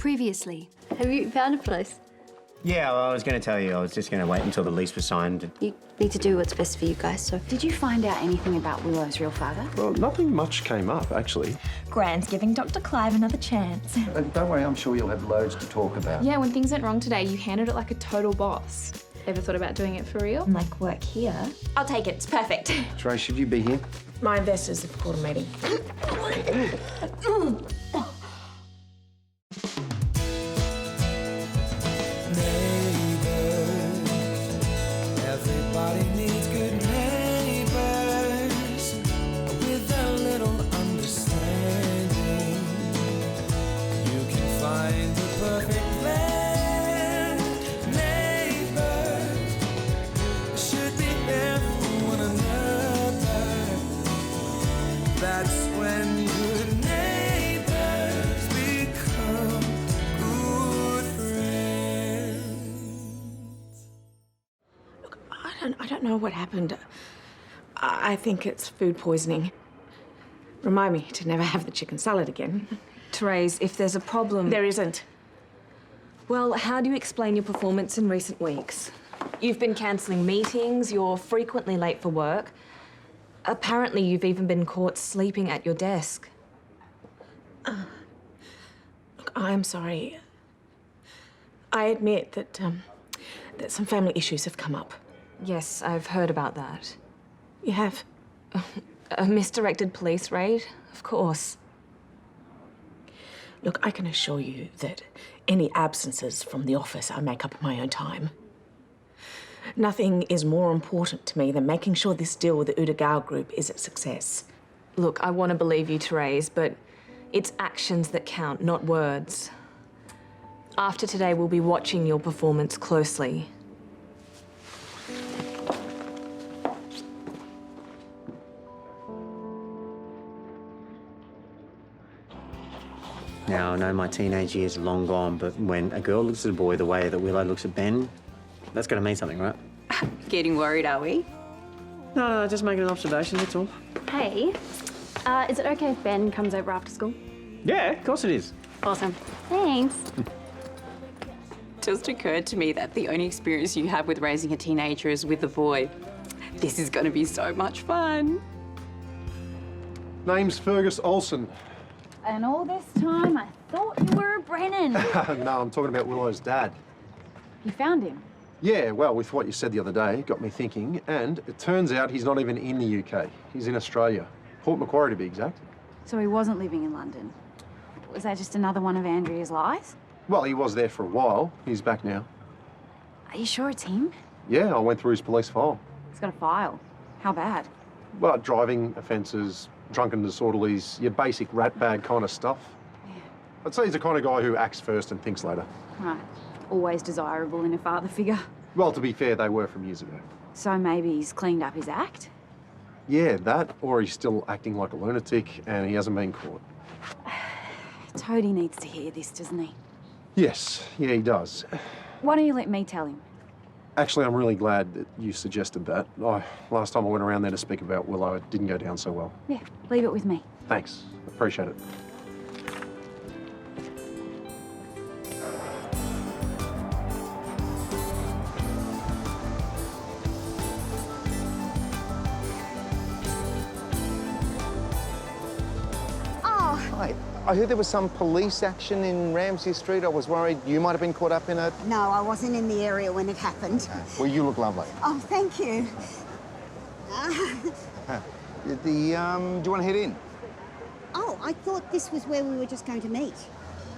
Previously. Have you found a place? Yeah, well, I was going to tell you. I was just going to wait until the lease was signed. You need to do what's best for you guys, so... Did you find out anything about Willow's real father? Well, nothing much came up, actually. Gran's giving Dr. Clive another chance. Don't worry, I'm sure you'll have loads to talk about. Yeah, when things went wrong today, you handled it like a total boss. Ever thought about doing it for real? Like work here? I'll take it, it's perfect. Terese, should you be here? My investors have called a meeting. Everybody needs good neighbors with a little understanding. You can find the perfect blend. Neighbors should be there for one another. That's when good neighbors become good friends. I don't know what happened. I think it's food poisoning. Remind me to never have the chicken salad again. Terese, if there's a problem... There isn't. Well, how do you explain your performance in recent weeks? You've been cancelling meetings, you're frequently late for work. Apparently, you've even been caught sleeping at your desk. Look, I'm sorry. I admit that some family issues have come up. Yes, I've heard about that. You have? A misdirected police raid? Of course. Look, I can assure you that any absences from the office I make up in my own time. Nothing is more important to me than making sure this deal with the Udagao Group is a success. Look, I want to believe you, Terese, but it's actions that count, not words. After today, we'll be watching your performance closely. Now, I know my teenage years are long gone, but when a girl looks at a boy the way that Willow looks at Ben, that's got to mean something, right? Getting worried, are we? No, just making an observation, that's all. Hey, is it okay if Ben comes over after school? Yeah, of course it is. Awesome. Thanks. Just occurred to me that the only experience you have with raising a teenager is with a boy. This is going to be so much fun. Name's Fergus Olsen. And all this time, I thought you were a Brennan. No, I'm talking about Willow's dad. You found him? Yeah, well, with what you said the other day, got me thinking, and it turns out he's not even in the UK. He's in Australia. Port Macquarie, to be exact. So he wasn't living in London. Was that just another one of Andrea's lies? Well, he was there for a while. He's back now. Are you sure it's him? Yeah, I went through his police file. He's got a file. How bad? Well, driving offences, drunken disorderlies, your basic rat bag kind of stuff. Yeah. I'd say he's the kind of guy who acts first and thinks later. Right. Always desirable in a father figure. Well, to be fair, they were from years ago. So maybe he's cleaned up his act? Yeah, that, or he's still acting like a lunatic and he hasn't been caught. Toadie needs to hear this, doesn't he? Yes, yeah, he does. Why don't you let me tell him? Actually, I'm really glad that you suggested that. Last time I went around there to speak about Willow, it didn't go down so well. Yeah, leave it with me. Thanks. Appreciate it. I heard there was some police action in Ramsay Street. I was worried you might have been caught up in it. No, I wasn't in the area when it happened. Well, you look lovely. Oh, thank you. Do you want to head in? Oh, I thought this was where we were just going to meet.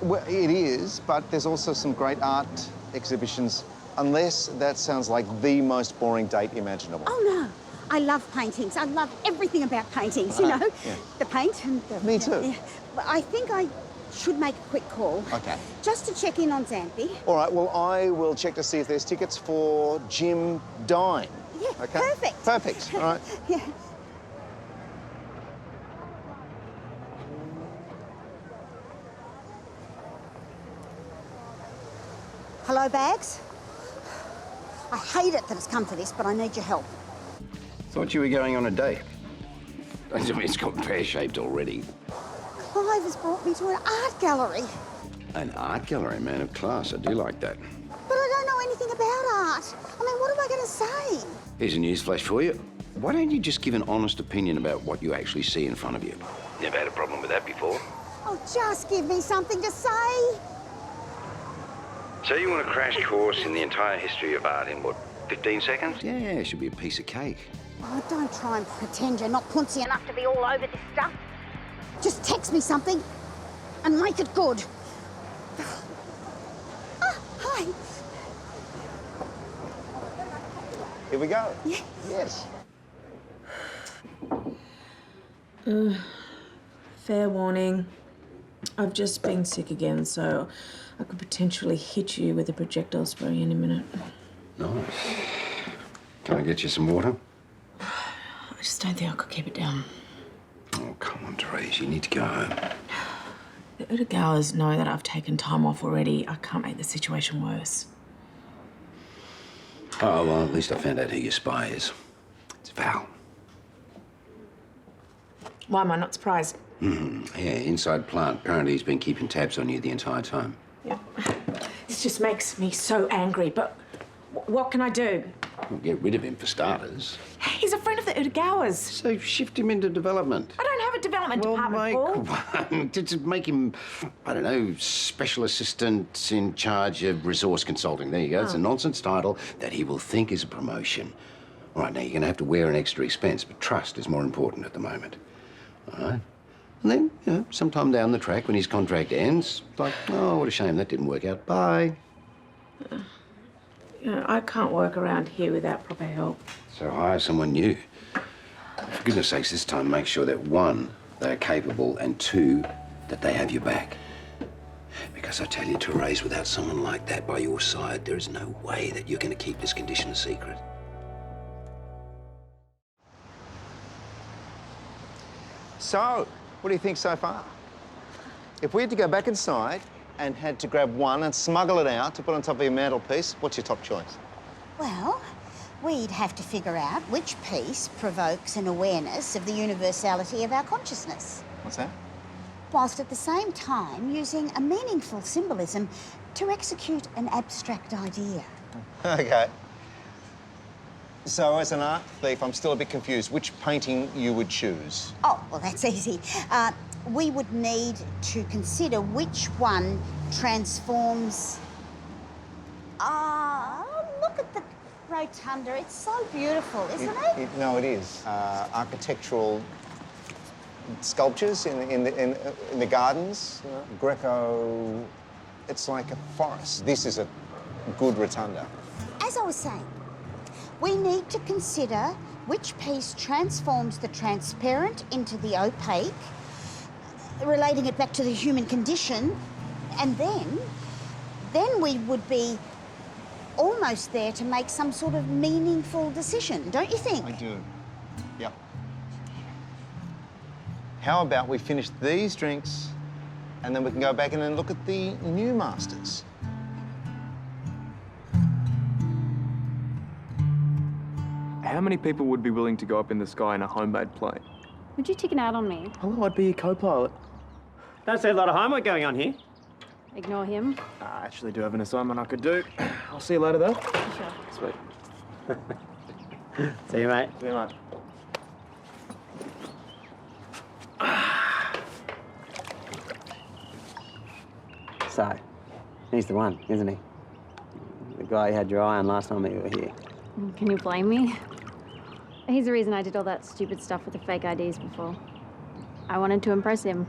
Well, it is, but there's also some great art exhibitions, unless that sounds like the most boring date imaginable. Oh, no. I love paintings. I love everything about paintings, you know. Yeah. The paint and the... Me too. Yeah. But I think I should make a quick call. Okay. Just to check in on Xanthi. All right, well, I will check to see if there's tickets for Jim Dine. Yeah, okay? perfect. Perfect, all right. Yeah. Hello, Bags? I hate it that it's come to this, but I need your help. Thought you were going on a date. It's got pear-shaped already. Clive has brought me to an art gallery. An art gallery, man of class. I do like that. But I don't know anything about art. I mean, what am I going to say? Here's a newsflash for you. Why don't you just give an honest opinion about what you actually see in front of you? Never had a problem with that before. Oh, just give me something to say. So you want a crash course in the entire history of art in, what, 15 seconds? Yeah, it should be a piece of cake. Oh, don't try and pretend you're not punsy enough to be all over this stuff. Just text me something and make it good. Ah, hi. Here we go. Yeah. Yes. Fair warning. I've just been sick again, so I could potentially hit you with a projectile spray any minute. Nice. Can I get you some water? I just don't think I could keep it down. Oh, come on, Terese. You need to go home. The Udagowers know that I've taken time off already. I can't make the situation worse. Oh, well, at least I found out who your spy is. It's Val. Why am I not surprised? Yeah, inside plant. Apparently he's been keeping tabs on you the entire time. Yeah. This just makes me so angry, but what can I do? Well, get rid of him, for starters. He's a friend of the Udagowers. So shift him into development. I don't have a development department, Paul. One. To make him, I don't know, special assistant in charge of resource consulting. There you go. It's a nonsense title that he will think is a promotion. All right, now you're going to have to wear an extra expense, but trust is more important at the moment. All right? And then, you know, sometime down the track when his contract ends, it's like, oh, what a shame that didn't work out. Bye. You know, I can't work around here without proper help. So hire someone new. For goodness sakes, this time make sure that one, they're capable, and two, that they have your back. Because I tell you, Terese, without someone like that by your side, there is no way that you're going to keep this condition a secret. So, what do you think so far? If we had to go back inside and had to grab one and smuggle it out to put on top of your mantelpiece, what's your top choice? Well, we'd have to figure out which piece provokes an awareness of the universality of our consciousness, What's that? whilst at the same time using a meaningful symbolism to execute an abstract idea. Okay. So, as an art thief, I'm still a bit confused. Which painting you would choose? Oh, well, that's easy. We would need to consider which one transforms... look at the rotunda. It's so beautiful, isn't it? No, it is. Architectural sculptures in the gardens. You know, Greco... It's like a forest. This is a good rotunda. As I was saying, we need to consider which piece transforms the transparent into the opaque, relating it back to the human condition, and then we would be almost there to make some sort of meaningful decision, don't you think? I do. Yep. How about we finish these drinks and then we can go back in and look at the new masters? How many people would be willing to go up in the sky in a homemade plane? Would you chicken out on me? Hello, I'd be your co-pilot. Don't see a lot of homework going on here. Ignore him. I actually do have an assignment I could do. I'll see you later, though. Sure. Sweet. See you, mate. See you, mate. So, he's the one, isn't he? The guy you had your eye on last time you were here. Can you blame me? He's the reason I did all that stupid stuff with the fake IDs before. I wanted to impress him.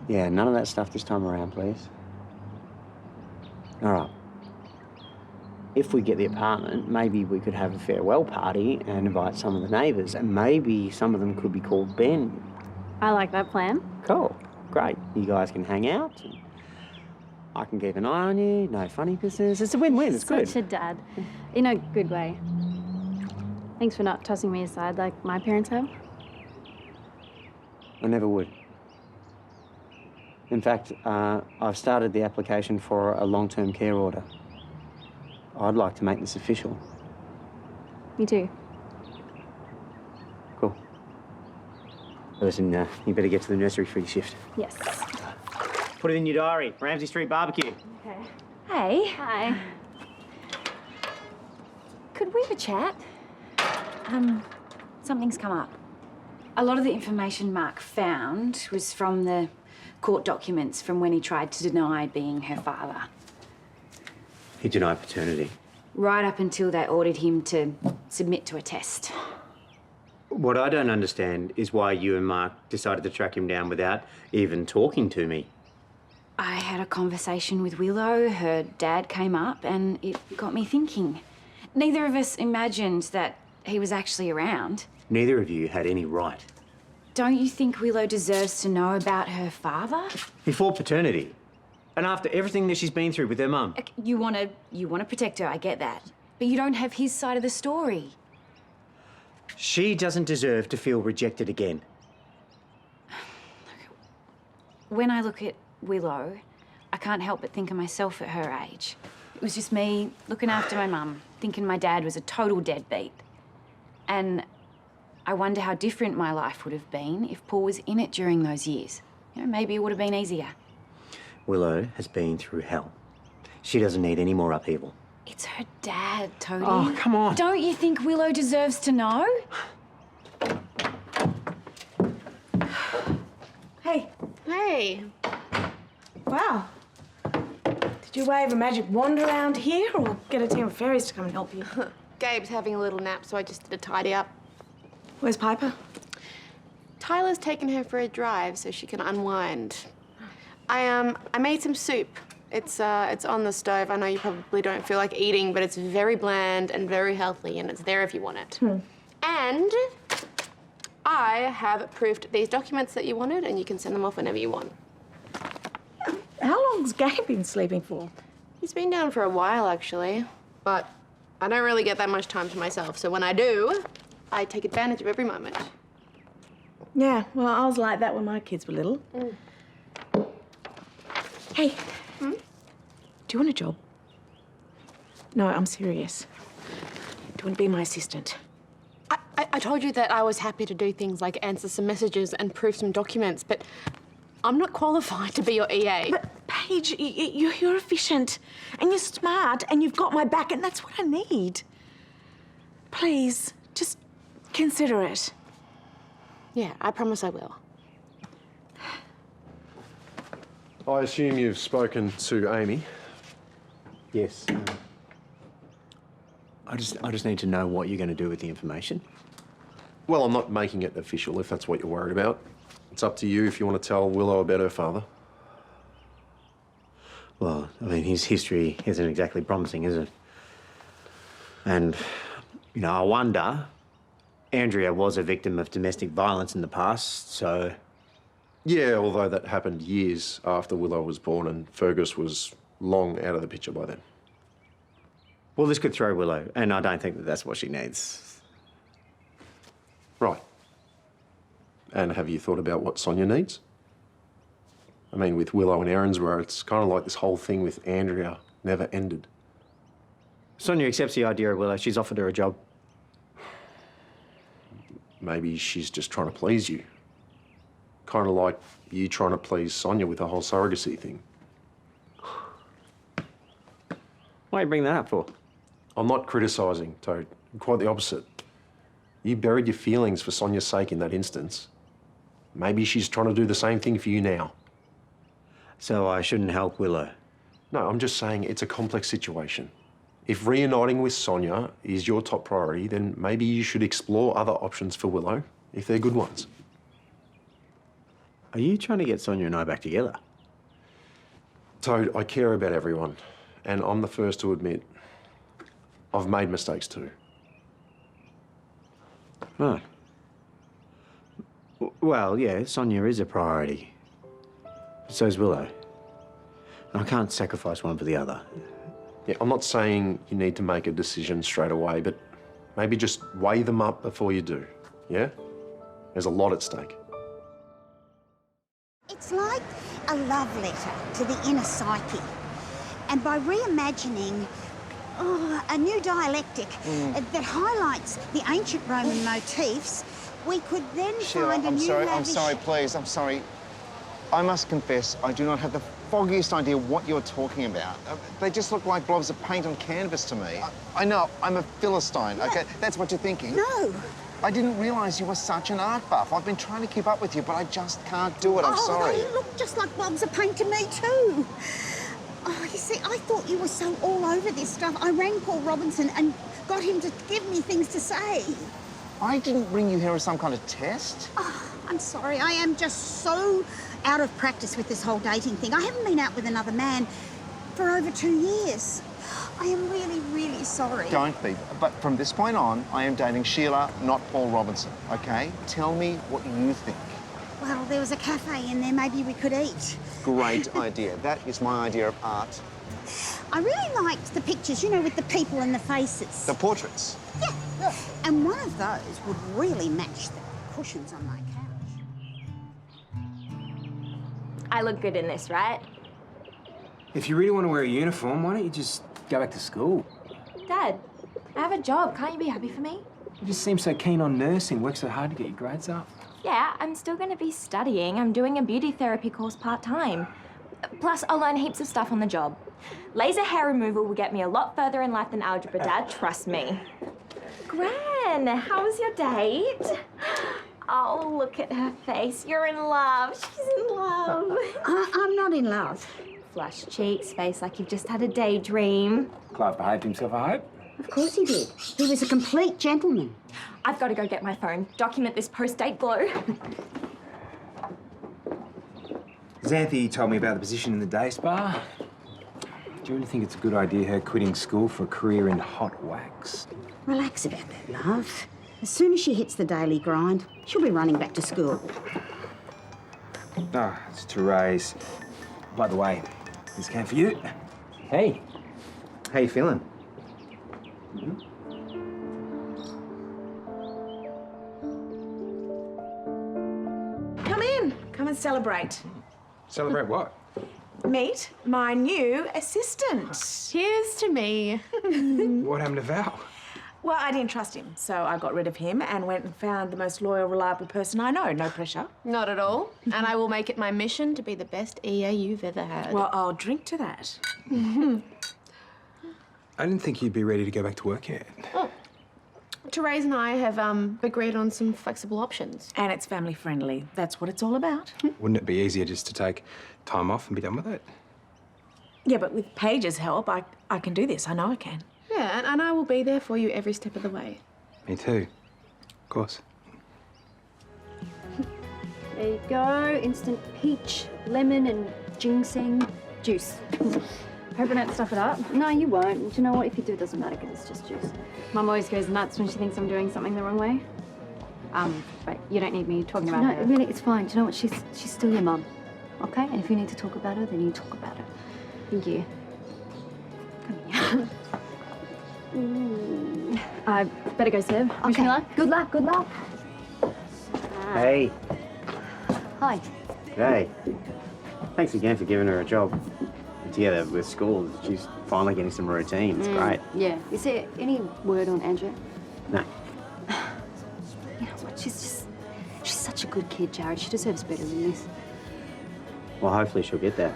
Yeah, none of that stuff this time around, please. All right. If we get the apartment, maybe we could have a farewell party and invite some of the neighbours, and maybe some of them could be called Ben. I like that plan. Cool. Great. You guys can hang out. And I can keep an eye on you. No funny business. It's a win-win. It's good. Such a dad. In a good way. Thanks for not tossing me aside like my parents have. I never would. In fact, I've started the application for a long-term care order. I'd like to make this official. Me too. Cool. Listen, you better get to the nursery for your shift. Yes. Put it in your diary. Ramsey Street barbecue. Okay. Hey. Hi. Could we have a chat? Something's come up. A lot of the information Mark found was from the court documents from when he tried to deny being her father. He denied paternity. Right up until they ordered him to submit to a test. What I don't understand is why you and Mark decided to track him down without even talking to me. I had a conversation with Willow, her dad came up, and it got me thinking. Neither of us imagined that he was actually around. Neither of you had any right. Don't you think Willow deserves to know about her father? Before paternity. And after everything that she's been through with her mum. You want to protect her, I get that. But you don't have his side of the story. She doesn't deserve to feel rejected again. When I look at Willow, I can't help but think of myself at her age. It was just me looking after my mum, thinking my dad was a total deadbeat. And I wonder how different my life would have been if Paul was in it during those years. You know, maybe it would have been easier. Willow has been through hell. She doesn't need any more upheaval. It's her dad, Toadie. Oh, come on. Don't you think Willow deserves to know? Hey. Hey. Wow. Did you wave a magic wand around here or get a team of fairies to come and help you? Gabe's having a little nap, so I just did a tidy up. Where's Piper? Tyler's taken her for a drive so she can unwind. I made some soup. It's on the stove. I know you probably don't feel like eating, but it's very bland and very healthy, and it's there if you want it. And I have proofed these documents that you wanted, and you can send them off whenever you want. How long's Gabe been sleeping for? He's been down for a while, actually, but I don't really get that much time to myself, so when I do, I take advantage of every moment. Yeah, well, I was like that when my kids were little. Hey. Do you want a job? No, I'm serious. Do you want to be my assistant? I told you that I was happy to do things like answer some messages and proof some documents, but I'm not qualified to be your EA. But, Paige, you're efficient and you're smart and you've got my back and that's what I need. Please, just consider it. Yeah, I promise I will. I assume you've spoken to Amy. Yes. I just need to know what you're going to do with the information. Well, I'm not making it official, if that's what you're worried about. It's up to you if you want to tell Willow about her father. Well, I mean, his history isn't exactly promising, is it? And, you know, I wonder, Andrea was a victim of domestic violence in the past, so... Yeah, although that happened years after Willow was born and Fergus was long out of the picture by then. Well, this could throw Willow, and I don't think that that's what she needs. Right. And have you thought about what Sonia needs? I mean, with Willow and Erinsborough, it's kind of like this whole thing with Andrea never ended. Sonia accepts the idea of Willow. She's offered her a job. Maybe she's just trying to please you. Kind of like you trying to please Sonia with the whole surrogacy thing. Why are you bringing that up for? I'm not criticising, Toad. Quite the opposite. You buried your feelings for Sonia's sake in that instance. Maybe she's trying to do the same thing for you now. So I shouldn't help Willow? No, I'm just saying it's a complex situation. If reuniting with Sonia is your top priority, then maybe you should explore other options for Willow, if they're good ones. Are you trying to get Sonia and I back together? Toad, I care about everyone, and I'm the first to admit I've made mistakes too. Right. Well, yeah, Sonia is a priority. So's Willow. I can't sacrifice one for the other. Yeah, I'm not saying you need to make a decision straight away, but maybe just weigh them up before you do, yeah? There's a lot at stake. It's like a love letter to the inner psyche. And by reimagining a new dialectic that highlights the ancient Roman motifs, we could then Sheila, find a I'm new sorry, lavish... I'm sorry, please, I'm sorry. I must confess, I do not have the foggiest idea what you're talking about. They just look like blobs of paint on canvas to me. I know, I'm a Philistine, okay? That's what you're thinking. No. I didn't realise you were such an art buff. I've been trying to keep up with you, but I just can't do it. I'm sorry. They look just like blobs of paint to me too. Oh, you see, I thought you were so all over this stuff. I rang Paul Robinson and got him to give me things to say. I didn't bring you here as some kind of test. Oh, I'm sorry. I am just so out of practice with this whole dating thing. I haven't been out with another man for over 2 years. I am really, really sorry. Don't be. But from this point on, I am dating Sheila, not Paul Robinson, okay? Tell me what you think. Well, there was a cafe in there. Maybe we could eat. Great idea. That is my idea of art. I really liked the pictures, you know, with the people and the faces. The portraits. Yeah. And one of those would really match the cushions on my couch. I look good in this, right? If you really want to wear a uniform, why don't you just go back to school? Dad, I have a job. Can't you be happy for me? You just seem so keen on nursing, work so hard to get your grades up. Yeah, I'm still going to be studying. I'm doing a beauty therapy course part-time. Plus, I'll learn heaps of stuff on the job. Laser hair removal will get me a lot further in life than algebra, Dad. Trust me. Gran, how was your date? Oh, look at her face. You're in love. She's in love. I'm not in love. Flushed cheeks, face like you've just had a daydream. Clive behaved himself, I hope. Of course he did. He was a complete gentleman. I've got to go get my phone. Document this post-date glow. Xanthi told me about the position in the day spa. Do you really think it's a good idea, her quitting school for a career in hot wax? Relax about that, love. As soon as she hits the daily grind, she'll be running back to school. Ah, it's Terese. By the way, this came for you. Hey, how you feeling? Come in. Come and celebrate. Celebrate what? Meet my new assistant. Cheers to me. What happened to Val? Well, I didn't trust him, so I got rid of him and went and found the most loyal, reliable person I know. No pressure. Not at all. And I will make it my mission to be the best EA you've ever had. Well, I'll drink to that. I didn't think you'd be ready to go back to work yet. Oh. Terese and I have agreed on some flexible options. And it's family friendly. That's what it's all about. Wouldn't it be easier just to take time off and be done with it? Yeah, but with Paige's help, I can do this. I know I can. Yeah, and I will be there for you every step of the way. Me too. Of course. There you go. Instant peach, lemon and ginseng juice. Hoping I don't stuff it up. No, you won't. Do you know what? If you do, it doesn't matter because it's just juice. Mum always goes nuts when she thinks I'm doing something the wrong way. But you don't need me talking about her. No, really, it's fine. Do you know what? She's still your mum, okay? And if you need to talk about her, then you talk about her. Thank you. Come here. I better go serve. Okay. Wish me luck. Good luck. Good luck. Hey. Hi. Hey. Thanks again for giving her a job. Together with school, she's finally getting some routine. It's great. Yeah. Is there any word on Andrea? No. You know what? She's such a good kid, Jared. She deserves better than this. Well, hopefully she'll get that.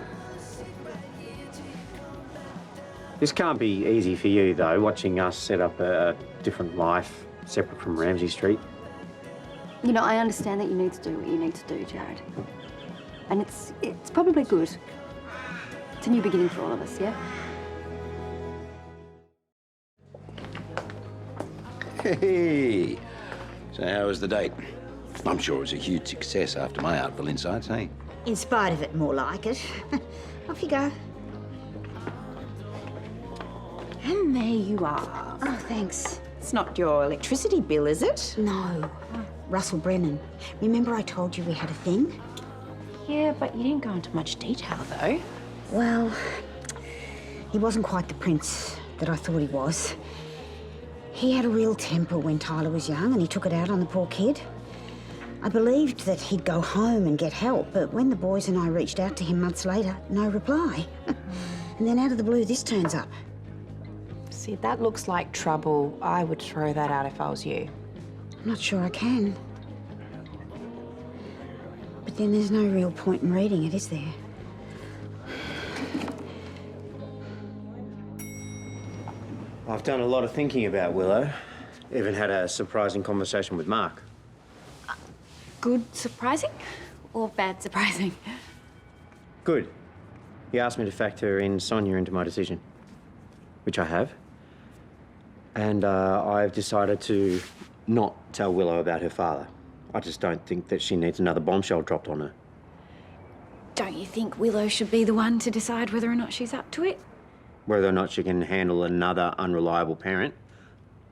This can't be easy for you, though, watching us set up a different life separate from Ramsay Street. You know, I understand that you need to do what you need to do, Jared. And it's probably good. It's a new beginning for all of us, yeah? Hey, so how was the date? I'm sure it was a huge success after my artful insights, hey? In spite of it, more like it. Off you go. And there you are. Oh, thanks. It's not your electricity bill, is it? No. Russell Brennan. Remember I told you we had a thing? Yeah, but you didn't go into much detail, though. Well, he wasn't quite the prince that I thought he was. He had a real temper when Tyler was young and he took it out on the poor kid. I believed that he'd go home and get help, but when the boys and I reached out to him months later, no reply. And then out of the blue, this turns up. See, that looks like trouble. I would throw that out if I was you. I'm not sure I can. But then there's no real point in reading it, is there? I've done a lot of thinking about Willow. Even had a surprising conversation with Mark. Good surprising or bad surprising? Good. He asked me to factor in Sonia into my decision, which I have. And I've decided to not tell Willow about her father. I just don't think that she needs another bombshell dropped on her. Don't you think Willow should be the one to decide whether or not she's up to it? Whether or not she can handle another unreliable parent.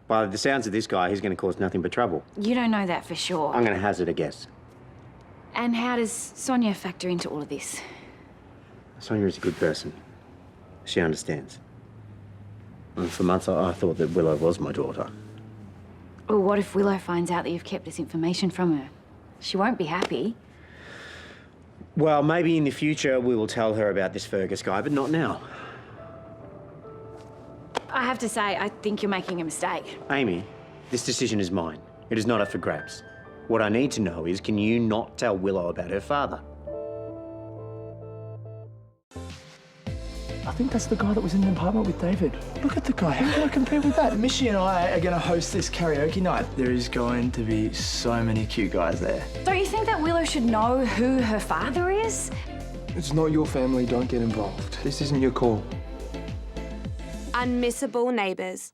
By the sounds of this guy, he's going to cause nothing but trouble. You don't know that for sure. I'm going to hazard a guess. And how does Sonia factor into all of this? Sonia is a good person. She understands. And for months, I thought that Willow was my daughter. Well, what if Willow finds out that you've kept this information from her? She won't be happy. Well, maybe in the future we will tell her about this Fergus guy, but not now. I have to say, I think you're making a mistake. Amy, this decision is mine. It is not up for grabs. What I need to know is, can you not tell Willow about her father? I think that's the guy that was in the apartment with David. Look at the guy. How can I compare with that? Missy and I are going to host this karaoke night. There is going to be so many cute guys there. Don't you think that Willow should know who her father is? It's not your family. Don't get involved. This isn't your call. Unmissable Neighbours.